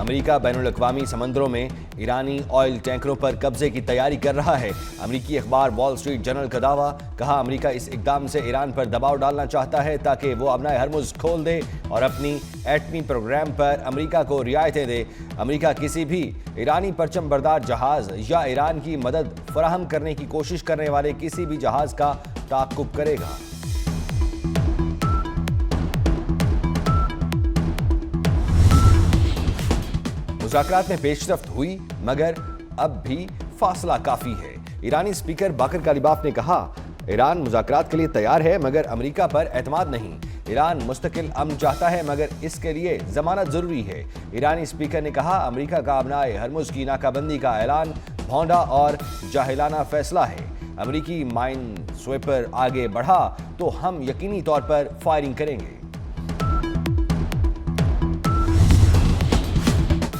America बैनुल-अक़वामी समंदरों में ईरानी oil टैंकरों पर कब्जे की तैयारी कर रहा है। अमेरिकी अखबार वॉल स्ट्रीट जर्नल का दावा, कहा अमेरिका इस इक़दाम से ईरान पर दबाव डालना चाहता है ताकि वो अपना हरमुज़ खोल दे और अपनी एटमी प्रोग्राम पर अमेरिका को रियायतें दे। अमेरिका किसी भी ईरानी परचम बरदार जहाज या ईरान की मदद फराहम करने की कोशिश करने वाले किसी भी जहाज का ताक़ुब करेगा। मुज़ाकरात में पेशरफ्त हुई, मगर अब भी फासला काफी है। ईरानी स्पीकर बाकर कालिबाफ ने कहा, ईरान मुज़ाकरात के लिए तैयार है मगर अमेरिका पर एतमाद नहीं। ईरान मुस्तकिल अमन चाहता है मगर इसके लिए जमानत जरूरी है। ईरानी स्पीकर ने कहा, अमेरिका का अपनाए हरमुज़ की नाकाबंदी का ऐलान भौंडा और जाहिलाना फैसला है। अमेरिकी माइन स्वेपर आगे बढ़ा तो हम यकीनी तौर पर फायरिंग करेंगे।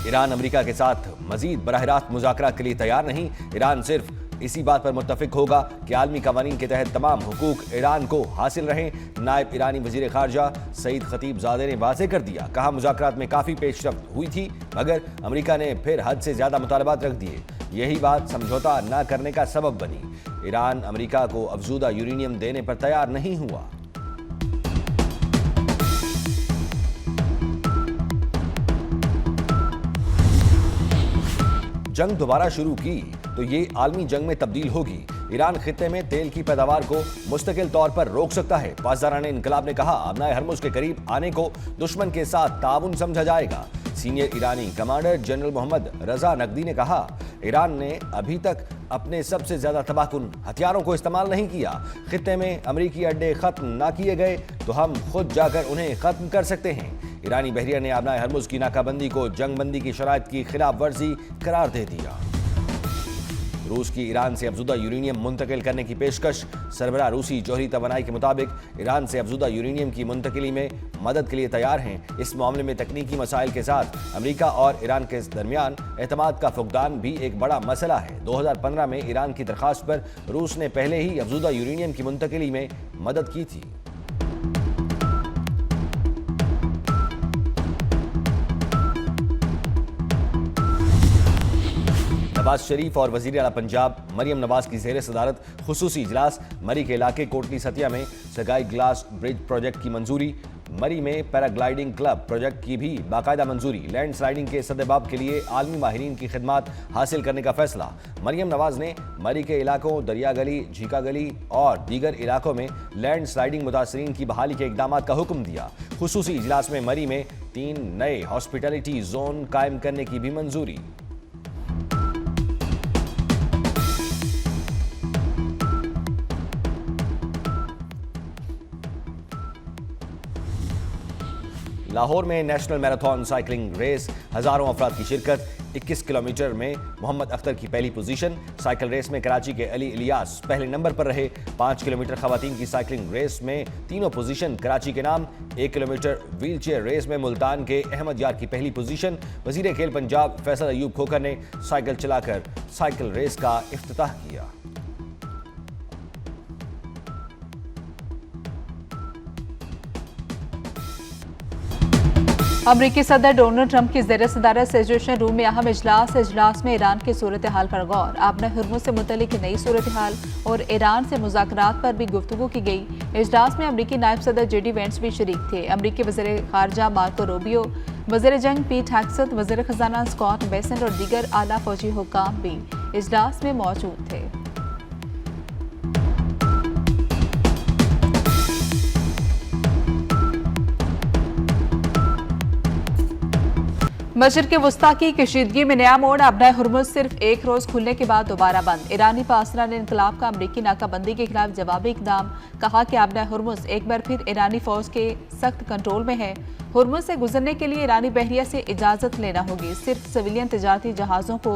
ईरान अमेरिका के साथ मजीद बराह रास्त मुज़ाकरा के लिए तैयार नहीं। ईरान सिर्फ इसी बात पर मुत्तफिक होगा कि आलमी कवानीन के तहत तमाम हुकूक ईरान को हासिल रहें। नायब ईरानी वज़ीर ख़ारजा सईद खतीबज़ादे ने वाज़े कर दिया, कहा मुज़ाकरात में काफ़ी पेशरफ्त हुई थी मगर अमेरिका ने फिर हद से ज़्यादा मुतालबात रख दिए। यही बात समझौता न करने का सबब बनी। ईरान अमेरिका को अफजूदा यूरेनियम देने पर तैयार नहीं हुआ। जंग दोबारा शुरू की तो ये आलमी जंग में तब्दील होगी। ईरान खित्ते में तेल की पैदावार को मुस्तकिल तौर पर रोक सकता है। पासदाराने इनकलाब ने कहा, अपनाए हरमुज़ के करीब आने को दुश्मन के साथ ताउन समझा जाएगा। सीनियर ईरानी कमांडर जनरल मोहम्मद रजा नकदी ने कहा, ईरान ने अभी तक अपने सबसे ज्यादा तबाहकुन हथियारों को इस्तेमाल नहीं किया। खित्ते में अमरीकी अड्डे खत्म ना किए गए तो हम खुद जाकर उन्हें खत्म कर सकते हैं। ईरानी बहरिया ने अपना हरमुज़ की नाकाबंदी को जंगबंदी की शराइत की खिलाफ वर्जी करार दे दिया। रूस की ईरान से अफजूदा यूरेनियम मुंतकिल करने की पेशकश। सरबराह रूसी जोहरी तवानाई के मुताबिक ईरान से अफजूदा यूरेनियम की मुंतकिली में मदद के लिए तैयार हैं। इस मामले में तकनीकी मसाइल के साथ अमेरिका और ईरान के दरमियान एतमाद का फुकदान भी एक बड़ा मसला है। 2015 में ईरान की दरख्वास्त पर रूस ने पहले ही अफजूदा यूरेनियम की मुंतकिली में मदद की थी। नवाज शरीफ और वजीर आला पंजाब मरियम नवाज की ज़ेर सदारत खुसूसी इजलास। मरी के इलाके कोटली सतिया में सगाई ग्लास ब्रिज प्रोजेक्ट की मंजूरी। मरी में पैराग्लाइडिंग क्लब प्रोजेक्ट की भी बाकायदा मंजूरी। लैंड स्लाइडिंग के सद्देबाब के लिए आलमी माहिरीन की खिदमात हासिल करने का फैसला। मरियम नवाज ने मरी के इलाकों दरिया गली, झीका गली और दीगर इलाकों में लैंड स्लाइडिंग मुतासरीन की बहाली के इकदाम का हुक्म दिया। खुसूसी इजलास में मरी में 3 नए हॉस्पिटलिटी जोन कायम करने की भी मंजूरी। लाहौर में नेशनल मैराथन साइकिलिंग रेस, हजारों अफराद की शिरकत। 21 किलोमीटर में मोहम्मद अख्तर की पहली पोजीशन। साइकिल रेस में कराची के अली इलियास पहले नंबर पर रहे। 5 किलोमीटर खवातीन की साइकिलिंग रेस में तीनों पोजीशन कराची के नाम। 1 किलोमीटर व्हील चेयर रेस में मुल्तान के अहमद यार की पहली पोजीशन। वजीर खेल पंजाब फैसल अयूब खोखर ने साइकिल चलाकर साइकिल रेस का इफ्तिताह किया। अमरीकी सदर डोनाल्ड ट्रंप की ज़ेर सदारत सिचुएशन रूम में अहम इजलास में ईरान की सूरत हाल पर गौर। आपने हरमुज़ से मुतल्लिक नई सूरत हाल और ईरान से मुज़ाकरात पर भी गुफ्तगू की गई। इजलास में अमरीकी नायब सदर जेडी वेंस भी शरीक थे। अमरीकी वज़ीर ख़ारजा मार्को रूबियो, वज़ीर जंग पीट हेग्सेथ, वज़ीर ख़जाना स्कॉट बेसेंट और दीगर आला फौजी हुक्काम भी इजलास में मौजूद थे। मशरिक़ वस्ता की कशीदगी में नया मोड़। अपना हरमुज़ सिर्फ एक रोज खुलने के बाद दोबारा बंद। ईरानी पासदाराने इनकलाब का अमरीकी नाकाबंदी के खिलाफ जवाबी इक़दाम। कहा कि अपना हरमुज़ एक बार फिर ईरानी फौज के सख्त कंट्रोल में है। हरमुज़ से गुजरने के लिए ईरानी बहरिया से इजाज़त लेना होगी। सिर्फ सिविलियन तजारती जहाज़ों को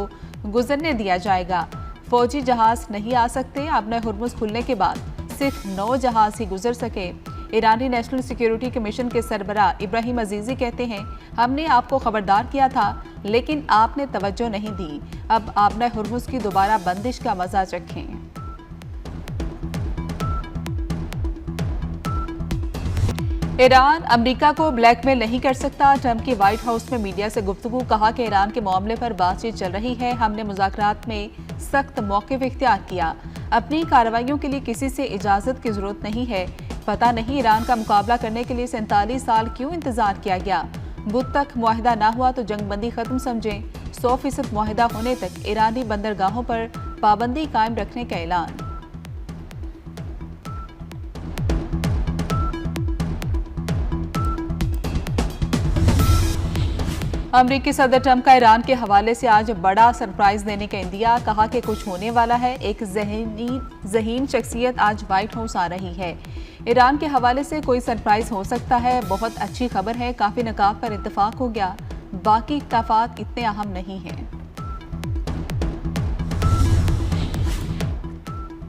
गुजरने दिया जाएगा। फौजी जहाज नहीं आ सकते। अपना हरमुज़ खुलने के बाद सिर्फ 9 जहाज ही गुजर सके। ईरानी नेशनल सिक्योरिटी कमीशन के सरबराह इब्राहिम अजीजी कहते हैं, हमने आपको खबरदार किया था लेकिन आपने तवज्जो नहीं दी। अब आपने हरमुज़ की दोबारा बंदिश का मजा चखें। ईरान अमेरिका को ब्लैकमेल नहीं कर सकता। ट्रंप की व्हाइट हाउस में मीडिया से गुफ्तगू। कहा कि ईरान के मामले पर बातचीत चल रही है, हमने मुज़ाकरात में सख्त मौक़िफ़ इख्तियार किया। अपनी कार्रवाइयों के लिए किसी से इजाज़त की ज़रूरत नहीं है। पता नहीं ईरान का मुकाबला करने के लिए 47 साल क्यों इंतज़ार किया गया। बुध तक मुआहिदा ना हुआ तो जंगबंदी ख़त्म समझें। 100% मुआहिदा होने तक ईरानी बंदरगाहों पर पाबंदी कायम रखने का ऐलान। अमरीकी सदर ट्रंप का ईरान के हवाले से आज बड़ा सरप्राइज देने का इंदिया। कहा कि कुछ होने वाला है। एक ज़हीन शख्सियत आज व्हाइट हाउस आ रही है। ईरान के हवाले से कोई सरप्राइज हो सकता है। बहुत अच्छी खबर है। काफ़ी निकात पर इत्तेफाक हो गया। बाकी इत्तेफाक इतने अहम नहीं हैं।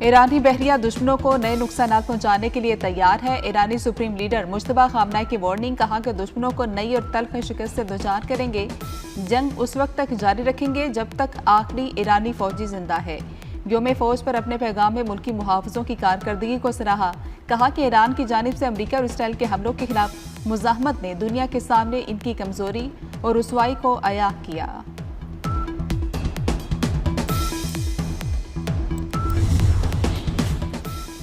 ईरानी बहरिया दुश्मनों को नए नुकसान पहुंचाने के लिए तैयार है। ईरानी सुप्रीम लीडर मुश्तबा खामनाई की वार्निंग। कहा कि दुश्मनों को नई और तल्ख शिकस्त से दोचार करेंगे। जंग उस वक्त तक जारी रखेंगे जब तक आखिरी ईरानी फौजी जिंदा है। योम फौज पर अपने पैगाम में मुल्की मुहाफ़िज़ों की कारकर्दगी को सराहा। कहा कि ईरान की जानिब से अमरीका और इसराइल के हमलों के खिलाफ मुज़ाहमत ने दुनिया के सामने इनकी कमज़ोरी और रुसवाई को अयां किया।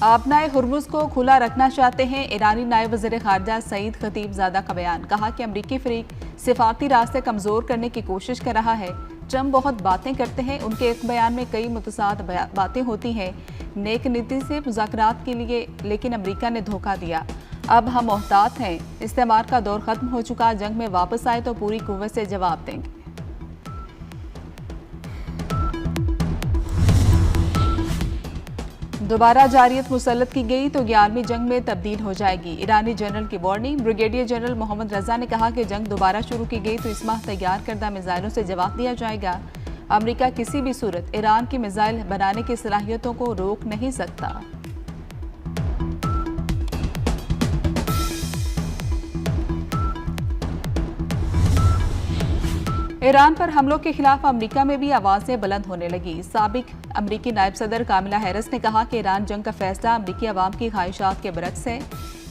आपनाए हुर्मुज़ को खुला रखना चाहते हैं। ईरानी नायब वज़ीर ख़ारजा सईद खतीबज़ादा का बयान। कहा कि अमरीकी फ़रीक सिफारती रास्ते कमज़ोर करने की कोशिश कर रहा है। ट्रंप बहुत बातें करते हैं, उनके एक बयान में कई मुतसाद बातें होती हैं। नेक नीति से मुज़ाकरात के लिए, लेकिन अमरीका ने धोखा दिया। अब हम मोहतात हैं। इस्तेमार का दौर ख़त्म हो चुका। जंग में वापस आए तो पूरी कुव्वत से जवाब देंगे। दोबारा जारियत मुसल्लत की गई तो 11वीं जंग में तब्दील हो जाएगी। ईरानी जनरल की वार्निंग। ब्रिगेडियर जनरल मोहम्मद रजा ने कहा कि जंग दोबारा शुरू की गई तो इस माह तैयार करदा मिसाइलों से जवाब दिया जाएगा। अमेरिका किसी भी सूरत ईरान की मिसाइल बनाने की सलाहियतों को रोक नहीं सकता। ईरान पर हमलों के खिलाफ अमेरिका में भी आवाजें बुलंद होने लगी। साबिक अमरीकी नायब सदर कामिला हैरिस ने कहा कि ईरान जंग का फैसला अमरीकी अवाम की ख्वाहिशात के बरक्स है।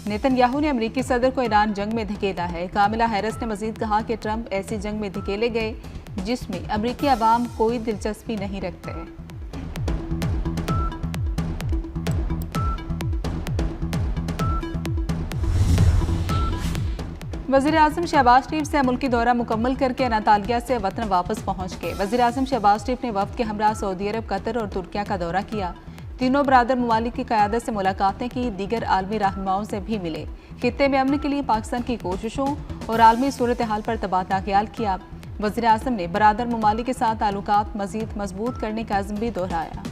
नेतन्याहू ने अमरीकी सदर को ईरान जंग में धकेला है। कामिला हैरिस ने मजीद कहा कि ट्रंप ऐसी जंग में धकेले गए जिसमें अमरीकी अवाम कोई दिलचस्पी नहीं रखते। वज़ीर आज़म शहबाज शरीफ से मुल्की दौरा मुकम्मल करके अनातालिया से वतन वापस पहुँच गए। वज़ीर आज़म शहबाज शरीफ ने वफ़द के हमरा सऊदी अरब, कतर और तुर्किया का दौरा किया। तीनों बरादर ममालिक की क़यादत से मुलाकातें की। दीगर आलमी रहनुमाओं से भी मिले। खित्ते में अमन के लिए पाकिस्तान की कोशिशों और आलमी सूरत हाल पर तबादला ख्याल किया। वज़ीर आज़म ने बरादर ममालिक के साथ ताल्लुकात मज़ीद मजबूत करने का अज़्म भी दोहराया।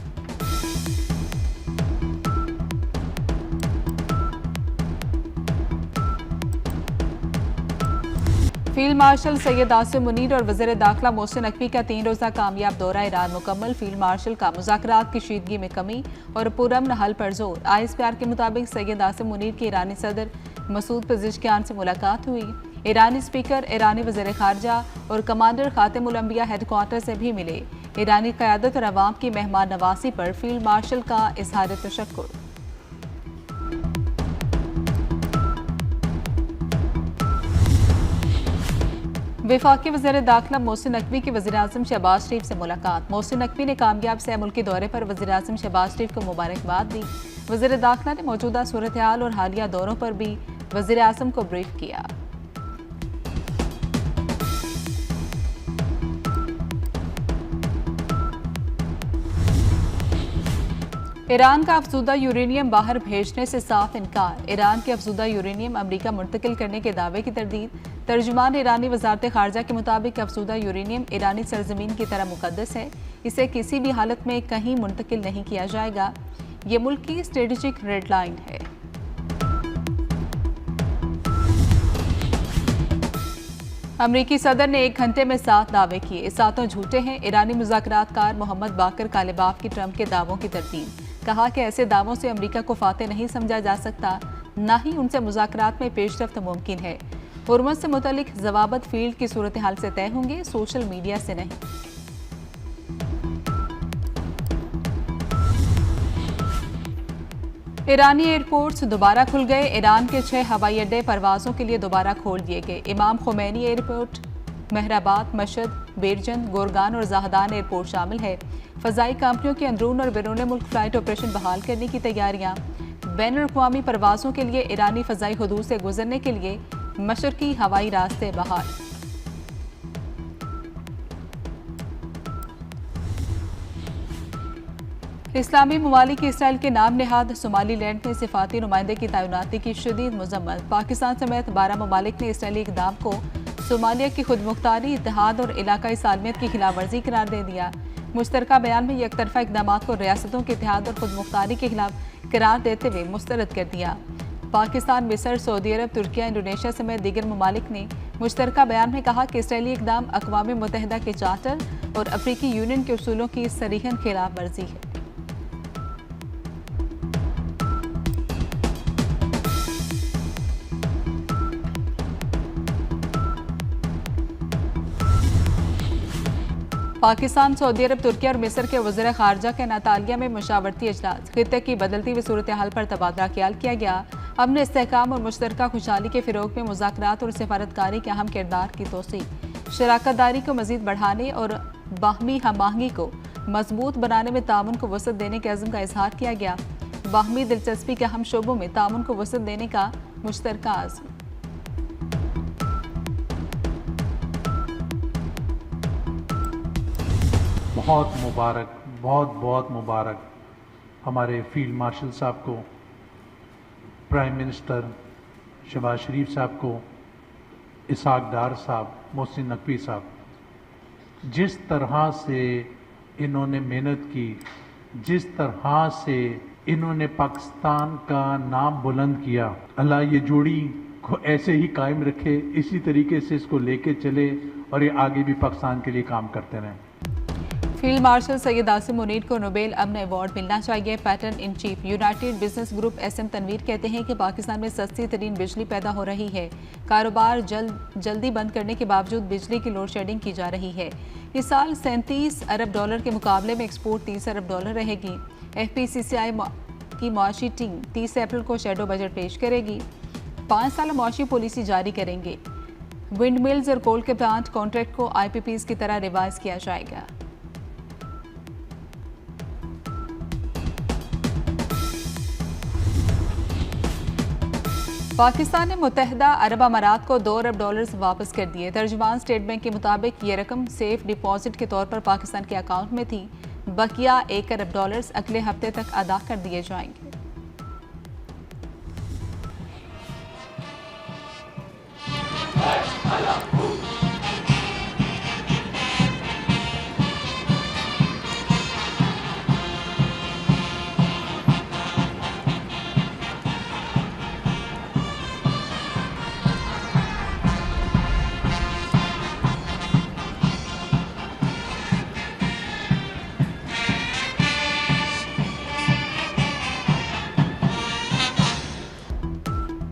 फील्ड मार्शल सैयद आसिम मुनीर और वज़ीर दाखिला मोहसिन नकवी का 3 रोज़ा कामयाब दौरा ईरान मुकम्मल। फील्ड मार्शल का मुज़ाकरात की शीदगी में कमी और पुरअमन हल पर जोर। ISPR के मुताबिक सैयद आसिम मुनीर की ईरानी सदर मसूद पेज़ेश्कियान से मुलाकात हुई। ईरानी स्पीकर, ईरानी वज़ीर ख़ारजा और कमांडर ख़ातिमुल अंबिया हेडक्वार्टर से भी मिले। ईरानी क़यादत और अवाम की मेहमान नवाजी पर फील्ड मार्शल का इज़हार तशक्कुर। वफाकी वज़ीर दाखिला मोहसिन नकवी की वज़ीर आज़म शहबाज शरीफ से मुलाकात। मोहसिन नकवी ने कामयाब सह मुल्की दौरे पर वज़ीर आज़म शहबाज शरीफ को मुबारकबाद दी। वज़ीर दाखिला ने मौजूदा सूरत हाल और हालिया दौरों पर भी वज़ीर आज़म को ब्रीफ किया। ईरान का अफजुदा यूरेनियम बाहर भेजने से साफ इनकार। ईरान के अफजुदा यूरेनियम अमरीका मुंतकिल करने के दावे की तरदीद। तर्जुमान ईरानी वजारत खारजा के मुताबिक अफजुदा यूरेनियम ईरानी सरजमीन की तरह मुकद्दस है। इसे किसी भी हालत में कहीं मुंतकिल नहीं किया जाएगा। ये मुल्क की स्ट्रेटेजिक रेड लाइन है। अमरीकी सदर ने 1 घंटे में 7 दावे किए। 7 झूठे हैं। ईरानी मुज़ाकरातकार मोहम्मद बाकर कालेबाफ की ट्रंप के दावों की तरदीद। कहा कि ऐसे दावों से अमरीका को फातेह नहीं समझा जा सकता, न ही उनसे मुज़ाकरात में पेशरफ्त मुमकिन है। हुर्मुज़ से मुतल्लिक जवाबत फील्ड की सूरत हाल से तय होंगे, सोशल मीडिया से नहीं। ईरानी एयरपोर्ट्स दोबारा खुल गए। ईरान के 6 हवाई अड्डे परवाजों के लिए दोबारा खोल दिए गए। इमाम खुमैनी एयरपोर्ट, महराबाद, मशहद, बेरजंद, गोरगान और जहदान एयरपोर्ट शामिल है। फ़ज़ाई कंपनियों के अंदरून और बैरून मुल्क फ़्लाइट ऑपरेशन बहाल करने की तैयारियाँ। बैनुल-अक़वामी परवाज़ों के लिए ईरानी फ़ज़ाई हदूद से गुजरने के लिए मशरक़ी हवाई रास्ते बहाल। इस्लामी ममालिक इसराइल के नाम नेहाद सोमालीलैंड में सिफाती नुमाइंदे की तैनाती की शदीद मजम्मत। पाकिस्तान समेत 12 ममालिक ने इसराइली इक़दाम को सोमालिया की खुदमुख्तारी, इत्तेहाद और इलाकाई सालमियत की खिलाफ वर्जी करार दे दिया। मुश्तरका बयान में यकतरफा इक़दामात को रियासतों के इत्तेहाद और खुदमुख्तारी के खिलाफ करार देते हुए मुस्तरद कर दिया। पाकिस्तान, मिस्र, सऊदी अरब, तुर्किया, इंडोनेशिया समेत दीगर ममालिक ने मुश्तरका बयान में कहा कि इसराइली इक़दाम अक़वाम मुत्तहिदा के चार्टर और अफ्रीकी यूनियन के उसूलों की सरीहन खिलाफ वर्जी है। पाकिस्तान, सऊदी अरब, तुर्किया और मिस्र के वज़ीर ख़ारजा के नातालिया में मशावरती इजलास। खित्ते की बदलती हुई सूरत हाल पर तबादला ख्याल किया गया। अमन, इस्तेहकाम और मुश्तरका खुशहाली के फ़िरोग में मुज़ाकरात और सिफारतकारी के अहम किरदार की तोसी, शराकतदारी को मज़ीद बढ़ाने और बाहमी हम आहंगी को मजबूत बनाने में तामुन को वसअत देने के अज़्म का इजहार किया गया। बाहमी दिलचस्पी के अहम शोबों में तामुन को वसअत देने का मुश्तरका अज़्म। बहुत मुबारक, बहुत बहुत मुबारक हमारे फील्ड मार्शल साहब को, प्राइम मिनिस्टर शहबाज शरीफ साहब को, इसहाक डार साहब, मोहसिन नकवी साहब। जिस तरह से इन्होंने मेहनत की, जिस तरह से इन्होंने पाकिस्तान का नाम बुलंद किया, अल्लाह ये जोड़ी को ऐसे ही कायम रखे, इसी तरीके से इसको लेके चले और ये आगे भी पाकिस्तान के लिए काम करते रहें। फील्ड मार्शल सैयद आसिम मुनीर को नोबेल अमन अवार्ड मिलना चाहिए। Patron in chief United Business Group SM Tanveer कहते हैं कि पाकिस्तान में सस्ती तरीन बिजली पैदा हो रही है। कारोबार जल्दी बंद करने के बावजूद बिजली की लोड शेडिंग की जा रही है। इस साल $37 अरब के मुकाबले में एक्सपोर्ट $30 अरब रहेगी। FPCCI की मुआशी टीम 30 अप्रैल को शेडो बजट पेश करेगी। 5 साल मुआशी पॉलिसी जारी करेंगे। विंड मिल्स और कोल के प्लांट कॉन्ट्रैक्ट को IPPs की तरह रिवाइज किया जाएगा। पाकिस्तान ने मुत्तहिदा अरब अमारात को $2 अरब वापस कर दिए। तर्जुमान स्टेट बैंक के मुताबिक ये रकम सेफ डिपॉजिट के तौर पर पाकिस्तान के अकाउंट में थी। बकिया $1 अरब अगले हफ्ते तक अदा कर दिए जाएंगे।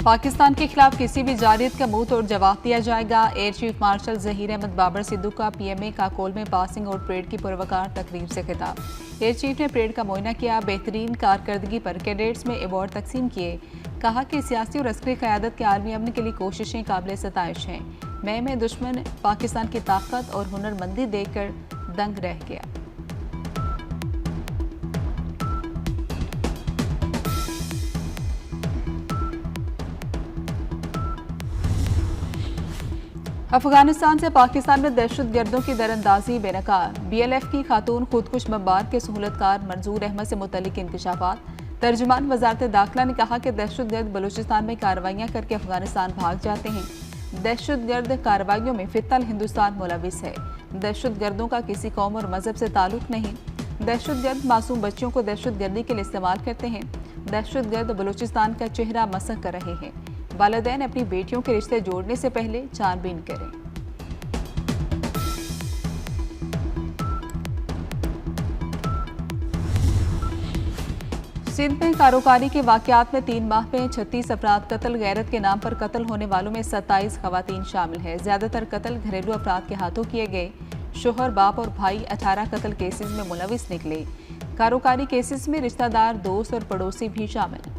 पाकिस्तान के खिलाफ किसी भी जारियत का मुंह तोड़ जवाब दिया जाएगा। Air chief marshal Zaheer Ahmed Babar Sidhu का PMA काकोल में पासिंग आउट परेड की पुरवकार तकरीब से खिताब। एयर चीफ ने परेड का मुआयना किया, बेहतरीन कारकर्दगी पर कैडेट्स में अवार्ड तकसीम किए। कहा कि सियासी और अस्करी क़यादत के आलमी अमन के लिए कोशिशें काबिल सताइश हैं। में दुश्मन पाकिस्तान की ताकत और हुनरमंदी देखकर दंग रह गया। अफगानिस्तान से पाकिस्तान में दहशतगर्दों की दरअंदाजी बेनकाब। BLF की खातून खुदकुश बमबार के सहूलतकार मंजूर अहमद से मुतल्लिक इंकशाफात। तर्जुमान वजारत दाखिला ने कहा कि दहशतगर्द बलूचिस्तान में कार्रवाइयाँ करके अफगानिस्तान भाग जाते हैं। दहशतगर्द कार्रवाइयों में फित्तल हिंदुस्तान मुलविस है। दहशतगर्दों का किसी कौम और मजहब से ताल्लुक नहीं। दहशतगर्द मासूम बच्चों को दहशतगर्दी के लिए इस्तेमाल करते हैं। दहशतगर्द बलूचिस्तान का चेहरा मसख कर रहे हैं। वालिदैन अपनी बेटियों के रिश्ते जोड़ने से पहले छानबीन करें। सिंध में कारोकारी के वाकयात में 3 माह में 36 अफराद कत्ल। गैरत के नाम पर कत्ल होने वालों में 27 खवातीन शामिल है। ज्यादातर कत्ल घरेलू अफराद के हाथों किए गए। शोहर, बाप और भाई 18 कत्ल केसेस में मुलविस निकले। कारोकारी केसेस में रिश्तेदार, दोस्त और पड़ोसी भी शामिल।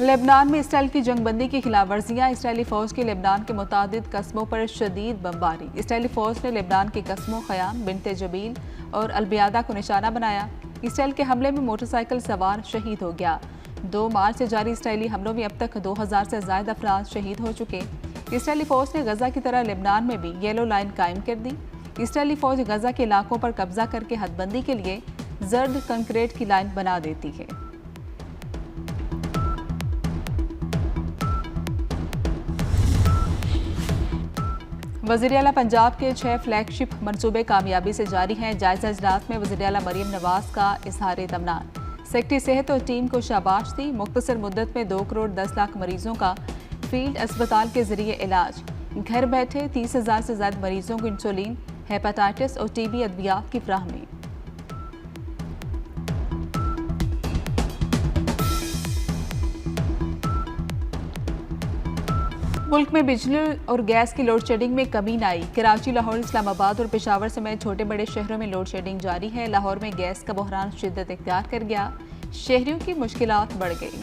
लेबनान में इसराइल की जंगबंदी की खिलाफ वर्जियाँ। इसराइली फौज की लेबनान के मुतादिद कस्बों पर शदीद बमबारी। इसराइली फौज ने लेबनान के कस्बों ख़याम, बिन्ते जबील और अलबियादा को निशाना बनाया। इसराइल के हमले में मोटरसाइकिल सवार शहीद हो गया। 2 मार्च से जारी इसराइली हमलों में अब तक 2000 से ज़ायद अफराद शहीद हो चुके। इसराइली फौज ने गजा की तरह लेबनान में भी येलो लाइन कायम कर दी। इसराइली फौज गजा के इलाकों पर कब्जा करके हदबंदी के लिए जर्द कंक्रीट की लाइन बना देती है। वज़ीर आला पंजाब के 6 फ्लैगशिप मंसूबे कामयाबी से जारी हैं। जायजा इजलास में वज़ीर आला मरियम नवाज का इजहार इत्मीनान। सेक्रेटरी सेहत और टीम को शाबाश दी। मुख्तसर मुद्दत में 2 करोड़ 10 लाख मरीजों का फील्ड अस्पताल के जरिए इलाज। घर बैठे 30,000 से ज़्यादा मरीजों को इंसुलिन, हेपेटाइटिस और टीबी अद्वियात की फ्राहमी। मुल्क में बिजली और गैस की लोड शेडिंग में कमी न आई। कराची, लाहौर, इस्लामाबाद और पेशावर समेत छोटे बड़े शहरों में लोड शेडिंग जारी है। लाहौर में गैस का बहरान शिद्दत इख्तियार कर गया। शहरियों की मुश्किलात बढ़ गई।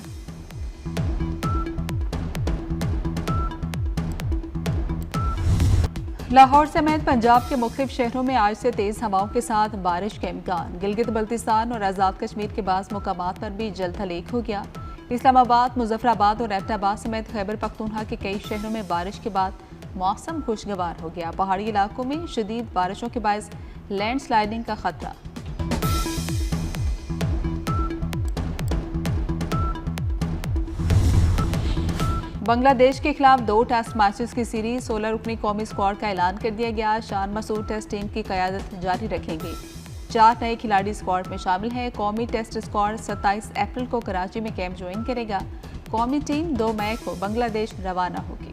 लाहौर समेत पंजाब के मुख्तलिफ शहरों में आज से तेज हवाओं के साथ बारिश का इम्कान। गिलगित बल्तिस्तान और आज़ाद कश्मीर के बाज़ मुकामात पर भी जल थलेक हो गया। इस्लामाबाद, मुजफ्फराबाद और एबटाबाद समेत खैबर पख्तूनख्वा के कई शहरों में बारिश के बाद मौसम खुशगवार हो गया। पहाड़ी इलाकों में शदीद बारिशों के बायस लैंडस्लाइडिंग का खतरा। बांग्लादेश के खिलाफ 2 टेस्ट मैचेस की सीरीज 16 रुकनी कौमी स्क्वाड का ऐलान कर दिया गया। शान मसूद टेस्ट टीम की क़यादत जारी रखेंगे। 4 नए खिलाड़ी स्क्वाड में शामिल हैं। कौमी टेस्ट स्क्वाड 27 अप्रैल को कराची में कैंप ज्वाइन करेगा। कौमी टीम 2 मई को बांग्लादेश रवाना होगी।